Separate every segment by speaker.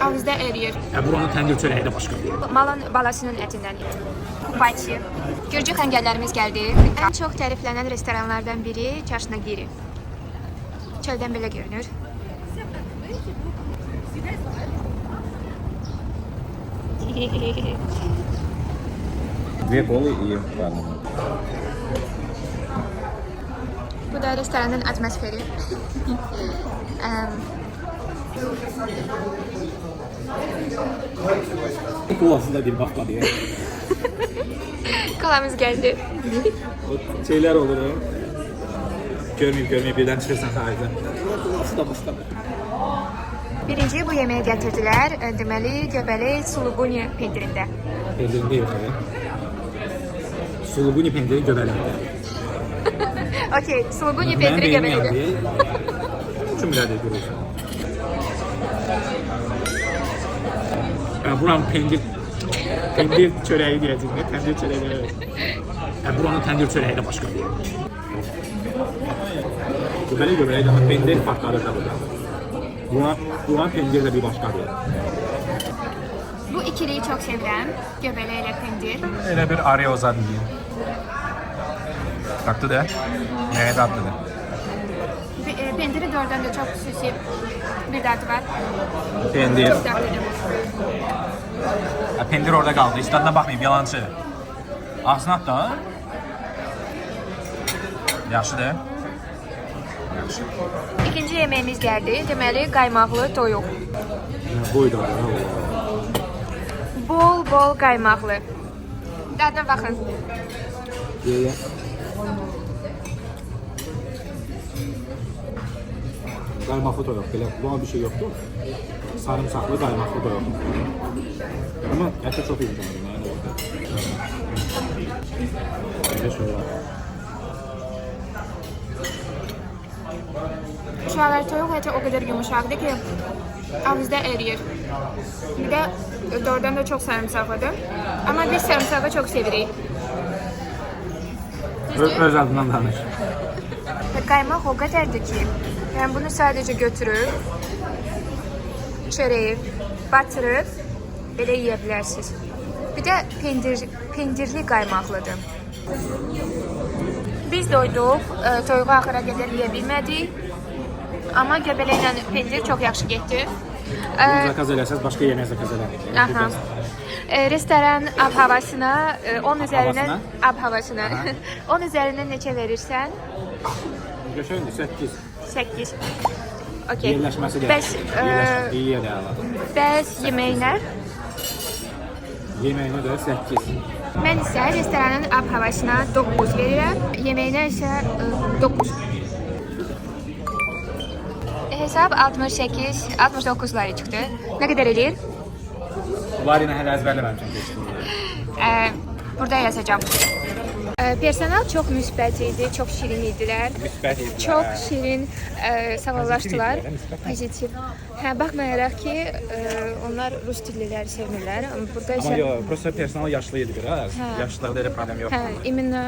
Speaker 1: Ağızda eriyir.
Speaker 2: Buranın təndir çörəyi də başqa.
Speaker 1: Malın balasının ətindən. Kupayçı. Gürcü xəngəllərimiz gəldi. Ən çox təriflənən restoranlardan biri Çaşnagiri. Çöldən belə görünür.
Speaker 3: Две колы и ладно.
Speaker 1: Bu da restoranın atmosferi.
Speaker 3: Kolasında bir bakma diye.
Speaker 1: Kolamız geldi.
Speaker 3: O şeyler olur o. Görmeyip birden çıkırsan harika. Kolası da başka.
Speaker 1: Birinci bu yemeği getirdiler. Deməli, göbələk sulubuni pendirində.
Speaker 3: Pendirinde yok abi. Sulubuni pendiri göbelinde.
Speaker 1: Okey, sulubuni pendiri göbələkdə.
Speaker 3: Üçün biraz görüyorsun.
Speaker 2: Buranın pendir çörəyi deyəcəyim. Təndir çörəyi. Buranın təndir çörəyi də başqa.
Speaker 3: Göbelek daha pendir farkları da burada. Buran pendir de bir başkadır.
Speaker 1: Bu ikiliyi çok sevirəm. Göbələk ilə pendir.
Speaker 3: Öyle bir aryoza diyeyim. Tatlı da. Neye tatlı da?
Speaker 1: Pendiri doğrudan da çok xüsusi bir dadı var.
Speaker 3: Pendir.
Speaker 1: Çok dadlıdır.
Speaker 3: Pendir orada kaldı. Hiç tadına bakmayayım. Yalancı. Ağzına at da. Yaxşı da. Yaxşı.
Speaker 1: İkinci yemeğimiz geldi. Deməli, qaymaqlı toyuq.
Speaker 3: Buydu.
Speaker 1: Bol qaymaqlı. Dadına baxın.
Speaker 3: Ye. Kaymaklı da yok. Buna bir şey yoktu. Sarımsaklı kaymaklı da yok. Ama eti çok iyi canım. Yani orada. Şöyle var.
Speaker 1: Uşaqlar toyuq eti o kadar yumuşaqdır ki ağızda eriyir. Bir de doğrudan da çok sarımsaqlıdır. Ama biz sarımsağı çok sevirik.
Speaker 3: Öz adından danış.
Speaker 1: Qaymaq o kadardır ki, yani bunu sadece götürüp çöreği batırıp belə yeyə bilərsiniz. Bir de pendirli qaymaqlıdır. Biz doyduq, toyuğu axıra qədər yeyə bilmədik. Ama göbələklə pendir çok yaxşı getdi.
Speaker 3: Zakaz eləsəz, başqa yemək zakaz eləmək.
Speaker 1: Aha. Restoran ab-havasına 10 üzerinden ab-havasına 10 üzerinden neçə verirsən?
Speaker 3: Göşəyndir, 8.
Speaker 1: 8. Okey.
Speaker 3: Yerləşməsi də.
Speaker 1: Bəs
Speaker 3: İyi əladır.
Speaker 1: bəs yeməklər?
Speaker 3: Yeməyinə də 8.
Speaker 1: Mən isə restoranın ab-havasına 9 verirəm. Yeməyinə isə 9. Hesab 68, 69'ları çıxdı. Nə qədər edir?
Speaker 3: Bunlar yine hələ əzbərləməmişəm.
Speaker 1: Burada yazacağım. Personel çok müsbət idi, çok şirin idilər.
Speaker 3: Müsbət idilər.
Speaker 1: Çok şirin sağollaşdılar. Pozitiv. Hə, baxmayaraq ki, onlar rus dilliləri sevmirlər. Burada
Speaker 3: Amma
Speaker 1: isə
Speaker 3: yox, prosta personal yaşlı idi biraz. Yaşlılarda elə problem yox.
Speaker 1: hə, imенно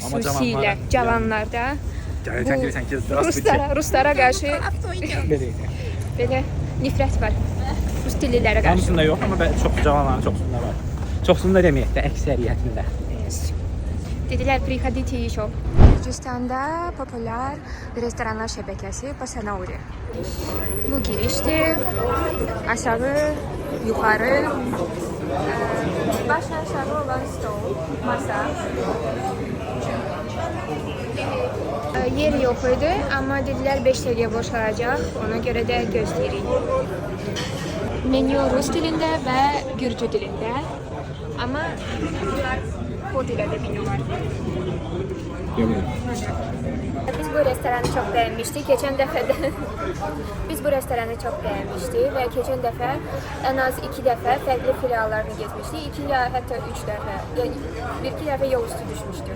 Speaker 3: Amma
Speaker 1: xüsusilə cavanlarda
Speaker 3: Gəlirsən ki,
Speaker 1: Ruslara qarşı belə nifrət var. Rus dillilərə qarşı.
Speaker 3: Hamısında yox, amma çox cavanların çoxsunda var. Çoxsunda deməyək də, əksəriyyətində.
Speaker 1: Dedilər, приходите еще. Gürcüstanda popular restoranlar şəbəkəsi Pasanauri. Bu girişdir. Aşağı, yuxarı. Baş aşağı olan stol, masa. Yer yox idi, amma dedilər 5 dəqiqə boş qalacaq. Ona görə də gözləyirik. Menü rus dilində və gürcü dilində. Amma kod ilə də menü var. Biz bu restoranı çok beğenmiştik. Geçen dəfə də biz bu restoranı çok beğenmiştik və keçən dəfə en az 2 dəfə fərqli filiallarını gezmişdik. 2 ya hətta 3 dəfə. Yəni 1-2 dəfə yol üstü düşmüşdü.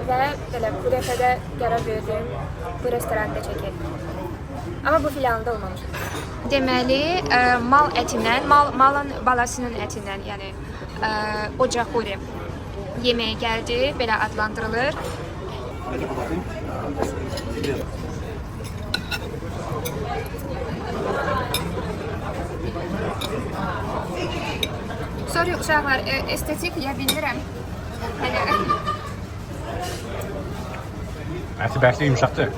Speaker 1: Və belə bu dəfə də qərar verdim bu restoranda çəkək. Amma bu filialında olmamış. Deməli, mal ətindən, malın balasının ətindən, yəni ocaxuri yeməyə gəldi, belə adlandırılır. Sorry uşaqlar, estetik ya bilmirəm. Hələ
Speaker 3: Əti bərkli yumuşaqdır.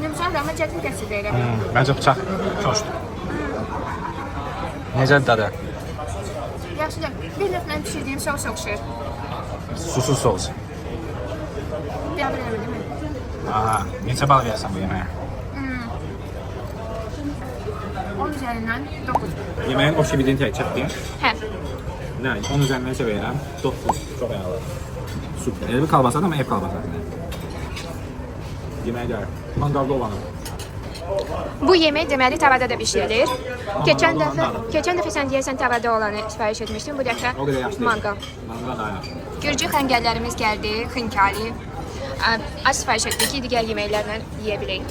Speaker 1: yumşaq amma çətin kəsir elə.
Speaker 3: Məncə bıçaq xoşdur. Necədir dadı?
Speaker 1: Yaxşıdır. Bir növ mən pişirdiyim sos oxşuyur.
Speaker 3: Susuz sos.
Speaker 1: Qəbul eləmir, değil mi?
Speaker 3: Aha, neçə bal verəsən bu yeməyə?
Speaker 1: 10 üzərindən 9.
Speaker 3: Yeməyin o şibidini tək çəkdin.
Speaker 1: Hə.
Speaker 3: Nə, 10 üzərindən isə verirəm. 9, çox əla. Super. Elə bir kalbasadır amma ev kalbasadır. Yeməyə gəlir. Mangalda olanı.
Speaker 1: Bu yemək deməli tavada da bişirilir. Keçən dəfə sən deyəsən tavada olanı sifariş etmişdin. Bu dəfə
Speaker 3: O qədər yaxşı deyil.
Speaker 1: mangal.
Speaker 3: Mangal daha yaxşı.
Speaker 1: Gürcü xəngəllərimiz gəldi, xinkali. Az sifariş etdik ki, digər yeməklərlə yeyə bilək.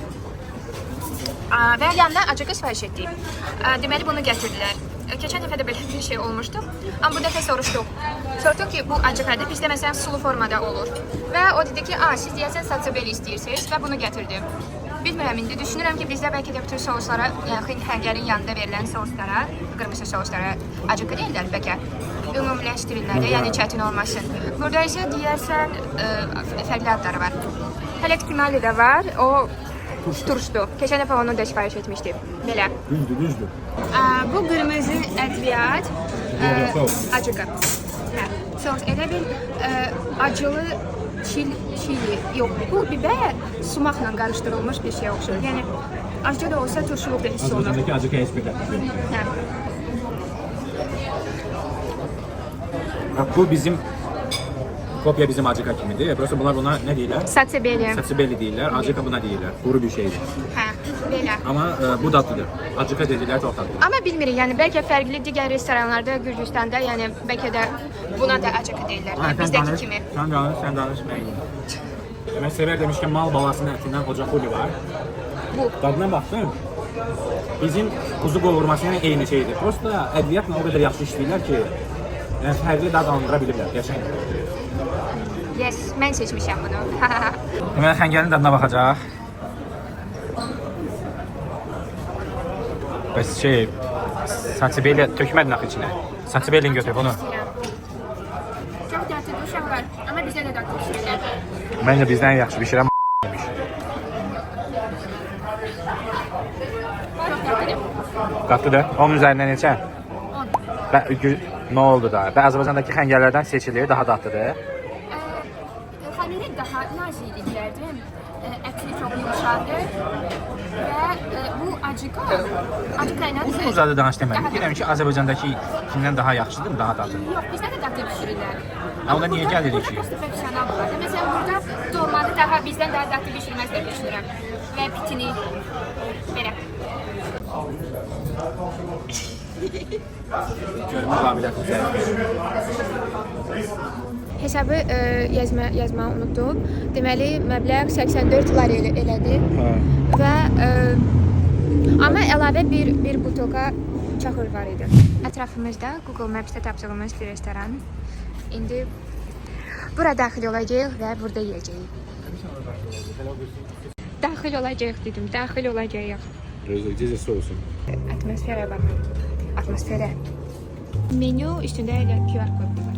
Speaker 1: Və yanına acıqı sifariş etdik. Deməli bunu gətirdilər. Keçən dəfə də belə bir şey olmuşdu. Amma bu dəfə soruşduq. Sorduq ki, bu acıqadır. Bizdə məsələn sulu formada olur. Və o dedi ki, siz deyəsən satsabeli istəyirsiniz və bunu gətirdim. Bilmirəm indi düşünürəm ki, bizdə bəlkə də bütün soslara, yəni xəngəlin yanında verilən soslara, qırmızı soslara acıqı deyirlər bəlkə. Ümumiləşdirilirlər, yəni çətin olmasın. Burada isə deyərsən fərqli adları var. Hələ tikməli də var. O turşdu. Keçən dəfə onu da sifariş etmişdim. Belə.
Speaker 3: Düzdür.
Speaker 1: Bu qırmızı ədviyyat acıqı. Hə, sos elə bir acılı çili yox. Bu bibər sumaqla qarışdırılmış bir şey oxşuyur. Yəni acı da olsa turşuluq da hiss olunur.
Speaker 3: Azərbaycandakı acı heç bir dəqiq yox.
Speaker 1: Hə.
Speaker 3: Bu bizim kopya bizim acıka kimidir. Burası bunlar buna nə deyirlər?
Speaker 1: Satsabeli.
Speaker 3: Satsabeli deyirlər. Acıka buna deyirlər. Quru bir şeydir.
Speaker 1: Hə, belə.
Speaker 3: Amma bu dadlıdır. Acıka dedilər çox dadlıdır.
Speaker 1: Amma bilmirik, yəni bəlkə fərqli digər restoranlarda, Gürcüstanda, yəni bəlkə də buna da acıqı deyirlər. Bizdəki kimi.
Speaker 3: Sən danış, mən yiyeyim. Mən sevər demişkən mal balasının ətindən xocafuli var.
Speaker 1: Bu.
Speaker 3: Dadına baxdım. Bizim kuzu qovurması yəni eyni şeydir. Prosta ədviyyatla o qədər yaxşı işləyirlər ki, yəni fərqli dad alındıra bilirlər. Qəşəng.
Speaker 1: Yes, mən seçmişəm bunu.
Speaker 3: Deməli xəngəlin dadına baxacaq. Bəs satsibeli tökmədin axı içinə. Satsibelini götür bunu.
Speaker 1: Çox dərtli uşaqlar, amma bizə də dərtli pişirirlər.
Speaker 3: Mən də bizdən yaxşı bişirəm.
Speaker 1: Çox dərtlidir.
Speaker 3: Qatlıdır. Onun üzərindən neçə?
Speaker 1: 10.
Speaker 3: Nə oldu da? Və Azərbaycandakı xəngəllərdən seçilir, daha dadlıdır.
Speaker 1: Xəmiri daha nazikliklərdir. Ətli çox yumşaqdır. Və bu acıqa ilə
Speaker 3: Uzun uzadı danış deməli. Deyirəm ki, Azərbaycandakindən daha yaxşıdır, daha dadlıdır.
Speaker 1: yox, bizdə də dadlı bişirirlər.
Speaker 3: Onda niyə gəlirik ki?
Speaker 1: Burada professionallar. Məsələn, burada dolmanı daha bizdən daha dadlı bişirməz də bişirirəm. Və pitini belə.
Speaker 3: Görmə qabiliyyətim zəif.
Speaker 1: Hesabı yazmağı unutdum. Deməli, məbləğ 84 var elədi. Və amma əlavə bir butelka çaxır var idi. Ətrafımızda Google Maps-də tapdığımız bir restoran. İndi bura daxil olacağıq və burada yeyəcəyik. Daxil olacağıq dedim, daxil olacağıq.
Speaker 3: Gözləyəcək olsun.
Speaker 1: Atmosferə bax. Atmosferə. Menü üstündə elə QR kodu var.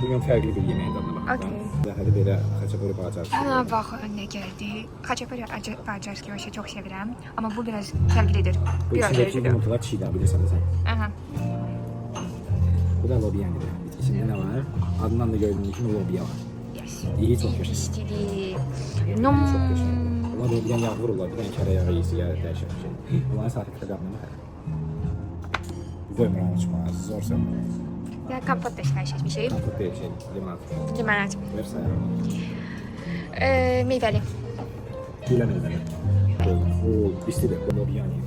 Speaker 3: Bugün fərqli bir yeməyin dadına baxacağam.
Speaker 1: Okay.
Speaker 3: Dəxəli belə xaçapuri bağcarski.
Speaker 1: Ana bax nə gəldi. Xaçapuri bağcarski o şey çox sevirəm, amma bu biraz fərqlidir.
Speaker 3: Bu
Speaker 1: Biraz
Speaker 3: içindəki
Speaker 1: fərqlidir.
Speaker 3: yumurtalar çiğdə, bilirsən sən.
Speaker 1: Aha.
Speaker 3: Bu da lobiyanidir. İçində nə var? Adından da gördüyün kimi lobiya var.
Speaker 1: Yes.
Speaker 3: İyi, çox qəşəng.
Speaker 1: İstidi. Nom.
Speaker 3: Çox qəşəng. Onlar lobiyan yağı vururlar, bir dənə kərə yağı yiyisi gəlir, dəyişən bir şey. Bunların saatı qədər qabına baxar. Qoymur açmaz, zor sönmür.
Speaker 1: Və kompot da sifariş etmişik.
Speaker 3: Kompot deyil şey, limonat.
Speaker 1: Limonat.
Speaker 3: Ver sayalım.
Speaker 1: Meyvəli.
Speaker 3: Gülə meyvəli. Oo, istidir, bu lobiyani.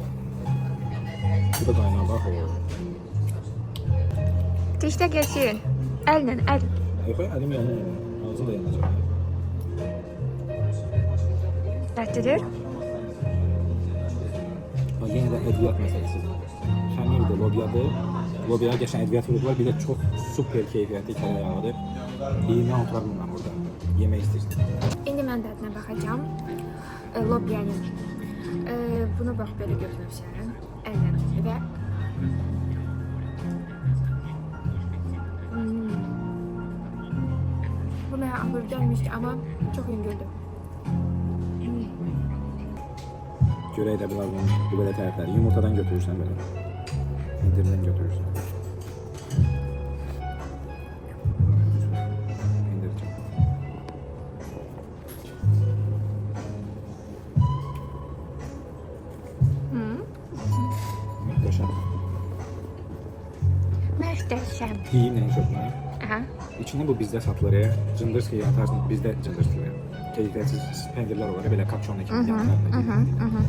Speaker 3: Bu da qaynağı bax o.
Speaker 1: Dişdə geçsin. Əllə, əl.
Speaker 3: Yox, əlim yanır. Ağzı da yanacaq.
Speaker 1: Dərtlidir.
Speaker 3: Yenə də ədviyyat məsələsi. Xəmirdir, lobiyadır. Lobiyaya qəşəng ədviyyat vururlar. Bir də çox super keyfiyyətli kərə yağıdır. İyini oturur bundan burada. Yemək istəyirsən.
Speaker 1: İndi mən dadına baxacağam. Lobiyanın. Bunu bax belə götürmüşəm. Əllə və ağır gəlmişdi, amma çox yüngüldür.
Speaker 3: Görək də bunlar bu belə tərəfləri. Yumurtadan götürürsən belə. Pendirdən götürürsən. Pendircik. Möhtəşəm.
Speaker 1: Möhtəşəm.
Speaker 3: Yiyeyim en çok ben.
Speaker 1: Aha.
Speaker 3: İçinde bu bizdə satılır ya. Cındır atarsın, bizdə cındır suyu. Keyfiyyətsiz pendirlər olur, belə kapçonlu kimi yanlarında.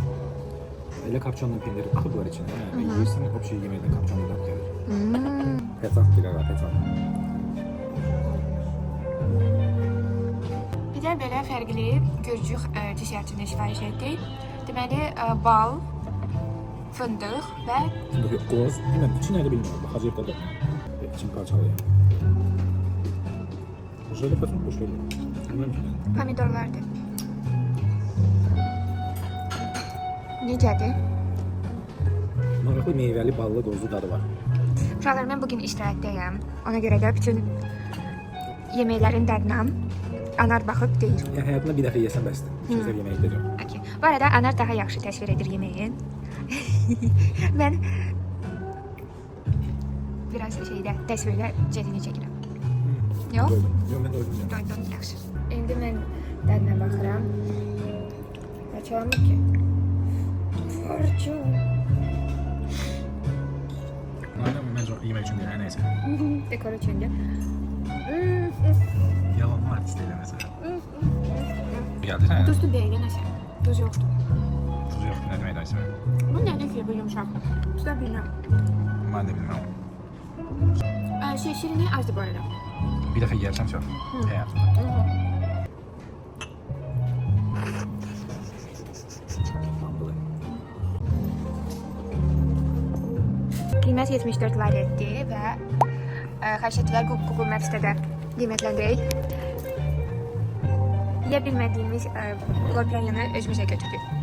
Speaker 3: Elə kapçonlu pendir atıblar içine. Yiyirsən, o şey yeməkdən kapçonlu dad gəlir. Petat deyirlər, petat.
Speaker 1: Bir də belə fərqli gürcük dessertini sifariş etdik. Deməli, bal, fındıq və
Speaker 3: Fındık yox, qoz. Bilməm, içi nədir bilmirəm. Baxacaq da. İçin parçalayım. Şöyle bakın, bu şöyle. Bilmem ki.
Speaker 1: pomidor vardı. Necədir?
Speaker 3: Maraqlı meyvəli, ballı, qozlu dadı var.
Speaker 1: Uşaqlar, mən bugün istirahətdəyəm. Ona görə də bütün yeməklərin dadına Anar baxıb deyir.
Speaker 3: Yəni həyatında bir dəfə yeyəsən bəsdir. İkinci dəfə yemək edəcəm.
Speaker 1: Okay. Bu arada Anar daha yaxşı təsvir edir yeməyi. Mən biraz şeydə təsvirlə cədini çəkirəm. Yox?
Speaker 3: Doydum. Yox, mən doydum.
Speaker 1: Doydum, yaxşı. İndi mən dadına baxıram. Açaramı ki? Parça.
Speaker 3: Aynen, mən yemək üçün deyirəm, nəysə.
Speaker 1: Dekor üçündür.
Speaker 3: Yalan artist eləməsə. Gəldi sənə?
Speaker 1: Duzlu deyil, nəsə. Duz yoxdur.
Speaker 3: Tuz yox, nə demək dayısı?
Speaker 1: Bu nədir ki, bu yumuşaq? Tuta bilməm.
Speaker 3: Mən də bilməm.
Speaker 1: Şirini azdır bu arada.
Speaker 3: Bir dəfə yeyərsəm çox. Həyatımda.
Speaker 1: Qiymət 74 layretdir və xahiş etdilər Google Maps-də də qiymətləndirək. Yeyə bilmədiyimiz lobiyanı özümüzə götürdük.